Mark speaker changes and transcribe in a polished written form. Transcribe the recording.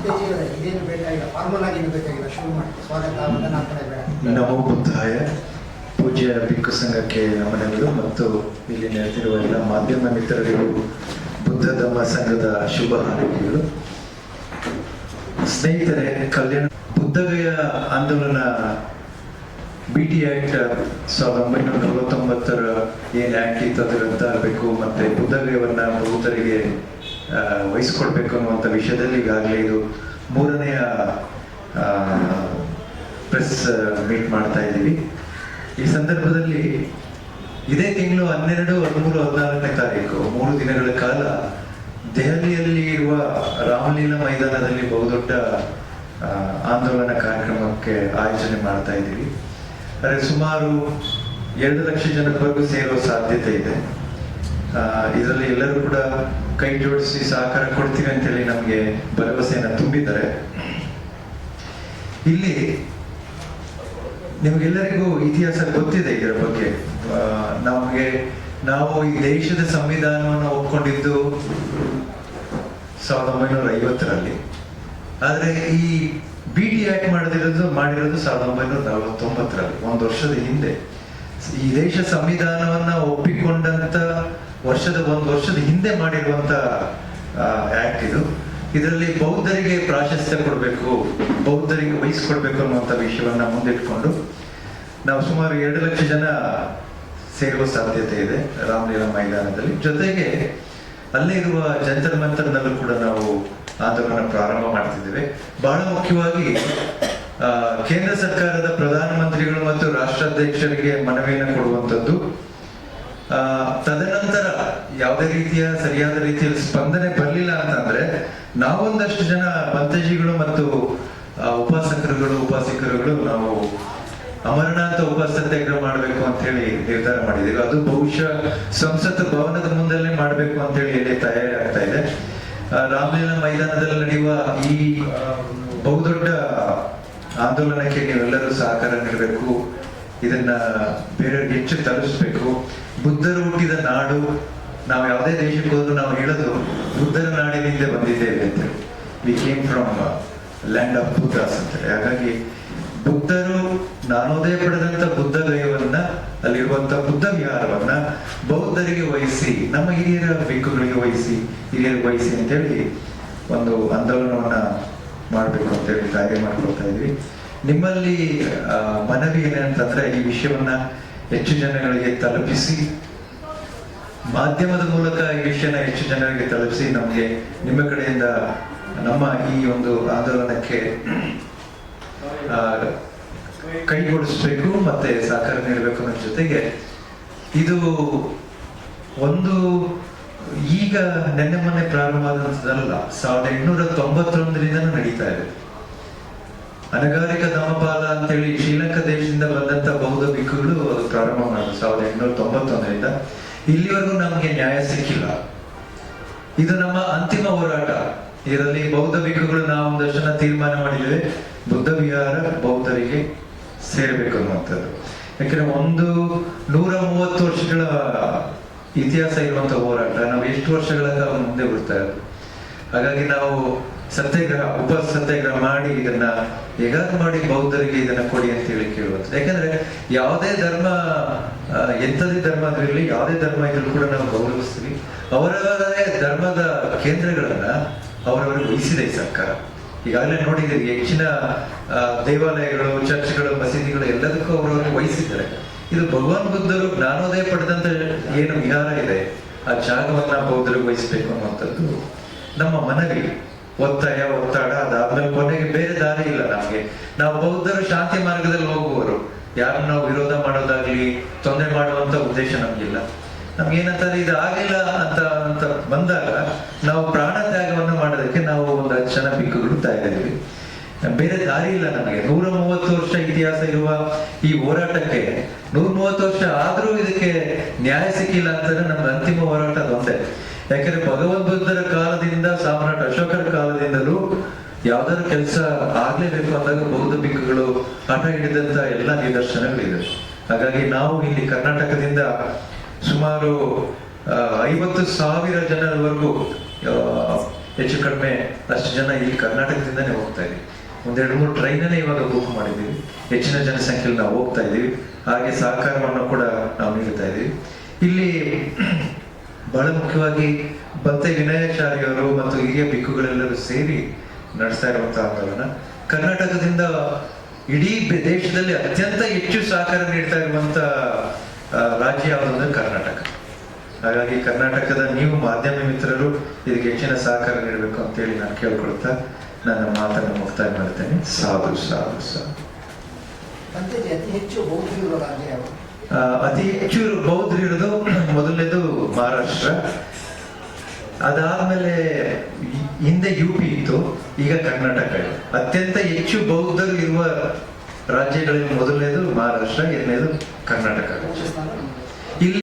Speaker 1: ಉತ್ತೇಜಿಸಿದರೆ ಇದೇನು ಬೇಕಾಗಿಲ್ಲ, ಫಾರ್ಮಲ್ ಆಗಿ ಬೇಕಾಗಿಲ್ಲ, ಶುರು ಮಾಡಿ ಸ್ವಾಗತ ವಂದನಾರ್ಪಣೆ ಬೇಡ.
Speaker 2: ನಮೋ ಬುದ್ಧಾಯ. ಪೂಜ್ಯ ಭಿಕ್ಕು ಸಂಘಕ್ಕೆ ನಮನಗಳು ಮತ್ತು ಇಲ್ಲಿ ನೆರೆದಿರುವ ಎಲ್ಲ ಮಾಧ್ಯಮ ಮಿತ್ರರಿಗೂ ಬುದ್ಧ ಧಮ್ಮ ಸಂಘದ ಶುಭ ಹಾರೈಕೆಗಳು. ಸ್ನೇಹಿತರೆ, ಕಲ್ಯಾಣ ಬುದ್ಧಗಯ ಆಂದೋಲನ BT ಆಕ್ಟ್ 1949 ಏನು ಆಕ್ಟ್ ಇತ್ತು ಅದರ ರದ್ದು ಆಗಬೇಕು ಮತ್ತೆ ಬುದ್ಧಗಯವನ್ನ ಬೌದ್ಧರಿಗೆ ವಹಿಸ್ಕೊಡ್ಬೇಕು ಅನ್ನುವಂಥ ವಿಷಯದಲ್ಲಿ ಈಗಾಗಲೇ ಇದು 3ನೇ ಪ್ರೆಸ್ ಮೀಟ್ ಮಾಡ್ತಾ ಇದ್ದೀವಿ. ಈ ಸಂದರ್ಭದಲ್ಲಿ ಇದೇ ತಿಂಗಳು 12, 13, 14ನೇ ತಾರೀಕು 3 ದಿನಗಳ ಕಾಲ ದೆಹಲಿಯಲ್ಲಿ ಇರುವ ರಾಮಲೀಲಾ ಮೈದಾನದಲ್ಲಿ ಬಹುದೊಡ್ಡ ಆಂದೋಲನ ಕಾರ್ಯಕ್ರಮಕ್ಕೆ ಆಯೋಜನೆ ಮಾಡ್ತಾ ಇದ್ದೀವಿ. ಆದರೆ ಸುಮಾರು 2 ಲಕ್ಷ ಜನರವರೆಗೂ ಸೇರೋ ಸಾಧ್ಯತೆ ಇದೆ. ಇದರಲ್ಲಿ ಎಲ್ಲರೂ ಕೂಡ ಕೈ ಜೋಡಿಸಿ ಸಹಕಾರ ಕೊಡ್ತೀವಿ ಅಂತೇಳಿ ನಮಗೆ ಭರವಸೆಯನ್ನು ತುಂಬಿದ್ದಾರೆ. ಇಲ್ಲಿ ನಿಮಗೆಲ್ಲರಿಗೂ ಇತಿಹಾಸ ಗೊತ್ತಿದೆ ಇದರ ಬಗ್ಗೆ. ನಾವು ಈ ದೇಶದ ಸಂವಿಧಾನವನ್ನು ಒಪ್ಕೊಂಡಿದ್ದು 1950ರಲ್ಲಿ. ಆದರೆ ಈ BT ಆಕ್ಟ್ ಮಾಡಿರೋದು 1949ರಲ್ಲಿ, 1 ವರ್ಷದ ಹಿಂದೆ. ಈ ದೇಶ ಸಂವಿಧಾನವನ್ನ ಒಪ್ಪಿಕೊಂಡಂತ 1 ವರ್ಷದ ಹಿಂದೆ ಮಾಡಿರುವಂತ ಆಕ್ಟ್ ಇದು. ಇದರಲ್ಲಿ ಬೌದ್ಧರಿಗೆ ಪ್ರಾಶಸ್ತ್ಯ ಕೊಡಬೇಕು, ಬೌದ್ಧರಿಗೆ ವಹಿಸ್ಕೊಡ್ಬೇಕು ಅನ್ನುವಂಥ ವಿಷಯವನ್ನ ಮುಂದಿಟ್ಕೊಂಡು ನಾವು ಸುಮಾರು 2 ಲಕ್ಷ ಜನ ಸೇರುವ ಸಾಧ್ಯತೆ ಇದೆ ರಾಮಲೀಲಾ ಮೈದಾನದಲ್ಲಿ. ಜೊತೆಗೆ ಅಲ್ಲೇ ಇರುವ ಜಂತರ್ ಮಂತರ್ನಲ್ಲೂ ಕೂಡ ನಾವು ಆಂದೋಲನ ಪ್ರಾರಂಭ ಮಾಡ್ತಿದ್ದೇವೆ. ಬಹಳ ಮುಖ್ಯವಾಗಿ ಕೇಂದ್ರ ಸರ್ಕಾರದ ಪ್ರಧಾನಮಂತ್ರಿಗಳು ಮತ್ತು ರಾಷ್ಟ್ರಾಧ್ಯಕ್ಷರಿಗೆ ಮನವಿಯನ್ನು ಕೊಡುವಂಥದ್ದು. ತದನಂತರ ಯಾವುದೇ ರೀತಿಯ ಸರಿಯಾದ ರೀತಿಯಲ್ಲಿ ಸ್ಪಂದನೆ ಬರಲಿಲ್ಲ ಅಂತಂದ್ರೆ ನಾವೊಂದಷ್ಟು ಜನ ಬಂತೇಜಿಗಳು ಮತ್ತು ಉಪಾಸಕರುಗಳು ನಾವು ಅಮರನಾಥ ಉಪ ಸತ್ಯಾಗ್ರಹ ಮಾಡಬೇಕು ಅಂತ ಹೇಳಿ ನಿರ್ಧಾರ ಮಾಡಿದ್ದೀವಿ. ಅದು ಬಹುಶಃ ಸಂಸತ್ ಭವನದ ಮುಂದಲ್ಲೇ ಮಾಡಬೇಕು ಅಂತ ಹೇಳಿ ಇಲ್ಲಿ ತಯಾರಿ ಆಗ್ತಾ ಇದೆ. ರಾಮಲೀಲಾ ಮೈದಾನದಲ್ಲಿ ನಡೆಯುವ ಈ ಬಹುದೊಡ್ಡ ಆಂದೋಲನಕ್ಕೆ ನೀವೆಲ್ಲರೂ ಸಹಕಾರ ನೀಡಬೇಕು. ಇದನ್ನ ಬೇರೆಯವ್ರಿಗೆ ಹೆಚ್ಚು ತಲುಪಿಸ್ಬೇಕು. ಬುದ್ಧರು ಹುಟ್ಟಿದ ನಾಡು, ನಾವು ಯಾವುದೇ ದೇಶಕ್ಕೆ ಹೋದ್ರು ನಾವು ಹೇಳೋದು ಬುದ್ಧರ ನಾಡಿನಿಂದ ಬಂದಿದ್ದೇವೆ ಅಂತೇಳಿ. We came from land of Buddhas ಅಂತೇಳಿ. ಹಾಗಾಗಿ ಬುದ್ಧರು ನಾನೋದಯ ಪಡೆದಂತ ಬುದ್ಧ ಗಯವನ್ನ, ಅಲ್ಲಿರುವಂತ ಬುದ್ಧ ವಿಹಾರವನ್ನ ಬೌದ್ಧರಿಗೆ ವಹಿಸಿ, ನಮ್ಮ ಹಿರಿಯರ ಭಿಕ್ಕುಗಳಿಗೆ ಹಿರಿಯರಿಗೆ ವಹಿಸಿ ಅಂತೇಳಿ ಒಂದು ಆಂದೋಲನವನ್ನ ಮಾಡಬೇಕು ಅಂತೇಳಿ ಕಾರ್ಯ ಮಾಡ್ಕೊಳ್ತಾ ಇದ್ವಿ. ನಿಮ್ಮಲ್ಲಿ ಮನವಿ ಏನಂತಂದ್ರೆ ಈ ವಿಷಯವನ್ನ ಹೆಚ್ಚು ಜನಗಳಿಗೆ ತಲುಪಿಸಿ, ಮಾಧ್ಯಮದ ಮೂಲಕ ಈ ವಿಷಯನ ಹೆಚ್ಚು ಜನರಿಗೆ ತಲುಪಿಸಿ ನಮಗೆ ನಿಮ್ಮ ಕಡೆಯಿಂದ ನಮ್ಮ ಈ ಒಂದು ಆಂದೋಲನಕ್ಕೆ ಕೈಗೂಡಿಸ್ಬೇಕು ಮತ್ತೆ ಸಹಕಾರ ನೀಡಬೇಕು ಅನ್ನೋ ಜೊತೆಗೆ ಇದು ಒಂದು ಈಗ ನೆನ್ನೆ ಮೊನ್ನೆ ಪ್ರಾರಂಭ ಆದಂತದಲ್ಲ, 1891ರಿಂದ ನಡೀತಾ ಇದೆ. ಅನಗಾರಿಕ ಧಮ್ಮಪಾಲ ಅಂತೇಳಿ ಶ್ರೀಲಂಕಾ ದೇಶದಿಂದ ಬಂದಂತ ಬೌದ್ಧ ಭಿಕ್ಕುಗಳು ಅದು ಪ್ರಾರಂಭ ಮಾಡಿದ್ರು 1891ರಿಂದ. ಇಲ್ಲಿವರೆಗೂ ನಮ್ಗೆ ನ್ಯಾಯ ಸಿಕ್ಕಿಲ್ಲ. ಇದು ನಮ್ಮ ಅಂತಿಮ ಹೋರಾಟ. ಇದರಲ್ಲಿ ಬೌದ್ಧ ಭಿಕ್ಕುಗಳು ನಾವು ಒಂದಷ್ಟು ಜನ ತೀರ್ಮಾನ ಮಾಡಿದ್ದೇವೆ, ಬುದ್ಧ ವಿಹಾರ ಬೌದ್ಧರಿಗೆ ಸೇರಬೇಕು ಅನ್ನುವಂಥದ್ದು. ಯಾಕಂದ್ರೆ 130 ವರ್ಷಗಳ ಇತಿಹಾಸ ಇರುವಂತ ಹೋರಾಟ. ನಾವು ಎಷ್ಟು ವರ್ಷಗಳ ಮುಂದೆ ಬರ್ತಾ ಇರೋದು. ಹಾಗಾಗಿ ನಾವು ಸತ್ಯಾಗ್ರಹ, ಉಪ ಸತ್ಯಾಗ್ರಹ ಮಾಡಿ ಇದನ್ನ ಹೇಗಾದ್ರೂ ಮಾಡಿ ಬೌದ್ಧರಿಗೆ ಇದನ್ನ ಕೊಡಿ ಅಂತ ಹೇಳಿ ಕೇಳುವಂಥದ್ದು. ಯಾಕಂದ್ರೆ ಯಾವುದೇ ಧರ್ಮ, ಎಂಥದೇ ಧರ್ಮ ಇರಲಿ, ಯಾವುದೇ ಧರ್ಮ ಇದ್ರೂ ಕೂಡ ನಾವು ಗೌರವಿಸ್ತೀವಿ. ಅವರವರೇ ಧರ್ಮದ ಕೇಂದ್ರಗಳನ್ನ ಅವರವರಿಗೆ ವಹಿಸಿದೆ ಈ ಸರ್ಕಾರ. ಈಗಾಗಲೇ ನೋಡಿದ್ದೀರಿ, ಹೆಚ್ಚಿನ ದೇವಾಲಯಗಳು, ಚರ್ಚ್ಗಳು, ಮಸೀದಿಗಳು ಎಲ್ಲದಕ್ಕೂ ಅವರವರಿಗೆ ವಹಿಸಿದ್ದಾರೆ. ಇದು ಭಗವಾನ್ ಬುದ್ಧರು ಜ್ಞಾನೋದಯ ಪಡೆದಂತ ಏನು ವಿಹಾರ ಇದೆ, ಆ ಜಾಗವನ್ನ ಬೌದ್ಧರಿಗೆ ವಹಿಸ್ಬೇಕು ಅನ್ನುವಂಥದ್ದು ನಮ್ಮ ಮನವಿ, ಒತ್ತಾಡ. ಅದಾದ್ಮೇಲೆ ಕೊನೆಗೆ ಬೇರೆ ದಾರಿ ಇಲ್ಲ ನಮ್ಗೆ. ನಾವು ಬೌದ್ಧರು ಶಾಂತಿ ಮಾರ್ಗದಲ್ಲಿ ಹೋಗುವವರು, ಯಾರನ್ನ ನಾವು ವಿರೋಧ ಮಾಡೋದಾಗ್ಲಿ ತೊಂದರೆ ಮಾಡುವಂತ ಉದ್ದೇಶ ನಮ್ಗಿಲ್ಲ. ನಮ್ಗೇನಂತಂದ್ರೆ ಇದು ಆಗಿಲ್ಲ ಅಂತ ಬಂದಾಗ ನಾವು ಪ್ರಾಣ ತ್ಯಾಗವನ್ನು ಮಾಡೋದಕ್ಕೆ ನಾವು ಒಂದು 10 ಜನ ಭಿಕ್ಕುಗಳು ತಯಾರಿದ್ದೀವಿ. ಬೇರೆ ದಾರಿ ಇಲ್ಲ ನಮಗೆ. 130 ವರ್ಷ ಇತಿಹಾಸ ಇರುವ ಈ ಹೋರಾಟಕ್ಕೆ 130 ವರ್ಷ ಆದ್ರೂ ಇದಕ್ಕೆ ನ್ಯಾಯ ಸಿಕ್ಕಿಲ್ಲ ಅಂತಂದ್ರೆ ನಮ್ಮ ಅಂತಿಮ ಹೋರಾಟ ಅದೊಂದೇ. ಯಾಕಂದ್ರೆ ಭಗವದ್ ಬುದ್ಧರ ಕಾಲದಿಂದ, ಸಾಮ್ರಾಟ್ ಅಶೋಕರ ಕಾಲದಿಂದಲೂ ಯಾವ್ದಾದ್ರು ಕೆಲಸ ಆಗ್ಲೇಬೇಕು ಅಂದಾಗ ಬೌದ್ಧ ಭಿಕ್ಕುಗಳು ಹಠ ಹಿಡಿದಂತ ಎಲ್ಲ ನಿದರ್ಶನಗಳಿದೆ. ಹಾಗಾಗಿ ನಾವು ಇಲ್ಲಿ ಕರ್ನಾಟಕದಿಂದ ಸುಮಾರು 50,000 ಜನರವರೆಗೂ ಹೆಚ್ಚು ಕಡಿಮೆ ಅಷ್ಟು ಜನ ಇಲ್ಲಿ ಕರ್ನಾಟಕದಿಂದನೇ ಹೋಗ್ತಾ ಇದ್ದೀವಿ. ಒಂದೆರಡು ಮೂರು ಟ್ರೈನನ್ನೇ ಇವಾಗ ಬುಕ್ ಮಾಡಿದ್ದೀವಿ. ಹೆಚ್ಚಿನ ಜನಸಂಖ್ಯೆಯಲ್ಲಿ ನಾವು ಹೋಗ್ತಾ ಇದ್ದೀವಿ. ಹಾಗೆ ಸಹಕಾರವನ್ನು ಕೂಡ ನಾವು ನೀಡ್ತಾ ಇದ್ದೀವಿ. ಇಲ್ಲಿ ಬಹಳ ಮುಖ್ಯವಾಗಿ ಬಂತೆ ವಿನಯಾಚಾರ್ಯ ಅವರು ಮತ್ತು ಹಿರಿಯ ಬಿಕ್ಕುಗಳೆಲ್ಲರೂ ಸೇರಿ ನಡೆಸ್ತಾ ಇರುವಂತಹ ಆಂದೋಲನ. ಕರ್ನಾಟಕದಿಂದ ಇಡೀ ದೇಶದಲ್ಲಿ ಅತ್ಯಂತ ಹೆಚ್ಚು ಸಹಕಾರ ನೀಡ್ತಾ ಇರುವಂತ ರಾಜ್ಯ ಯಾವುದಂದ್ರೆ ಕರ್ನಾಟಕ. ಹಾಗಾಗಿ ಕರ್ನಾಟಕದ ನೀವು ಮಾಧ್ಯಮ ಮಿತ್ರರು ಇದಕ್ಕೆ ಹೆಚ್ಚಿನ ಸಹಕಾರ ನೀಡಬೇಕು ಅಂತೇಳಿ ನಾನು ಕೇಳ್ಕೊಳ್ತಾ ನನ್ನ ಮಾತನ್ನು ಮುಕ್ತಾಯ ಮಾಡ್ತೇನೆ. ಸಾಧು ಸಾಧು ಸಾಧು.
Speaker 1: ಅಂತೆಯೇ ಅತಿ ಹೆಚ್ಚು ಬೌದ್ಧರಿರುವ ರಾಜ್ಯ ಯಾವುದು?
Speaker 2: ಅತಿ ಹೆಚ್ಚು ಬೌದ್ಧರಿರೋದು ಮೊದಲನೇದು ಮಹಾರಾಷ್ಟ್ರ, ಅದಾದ್ಮೇಲೆ ಹಿಂದೆ UP ಇತ್ತು, ಈಗ ಕರ್ನಾಟಕ ಇದೆ. ಅತ್ಯಂತ ಹೆಚ್ಚು ಬೌದ್ಧರು ಇರುವ ರಾಜ್ಯಗಳಲ್ಲಿ ಮೊದಲನೇದು ಮಹಾರಾಷ್ಟ್ರ, ಎರಡನೇದು ಕರ್ನಾಟಕ.
Speaker 1: ರಾಜಸ್ಥಾನ
Speaker 2: ಇಲ್ಲಿ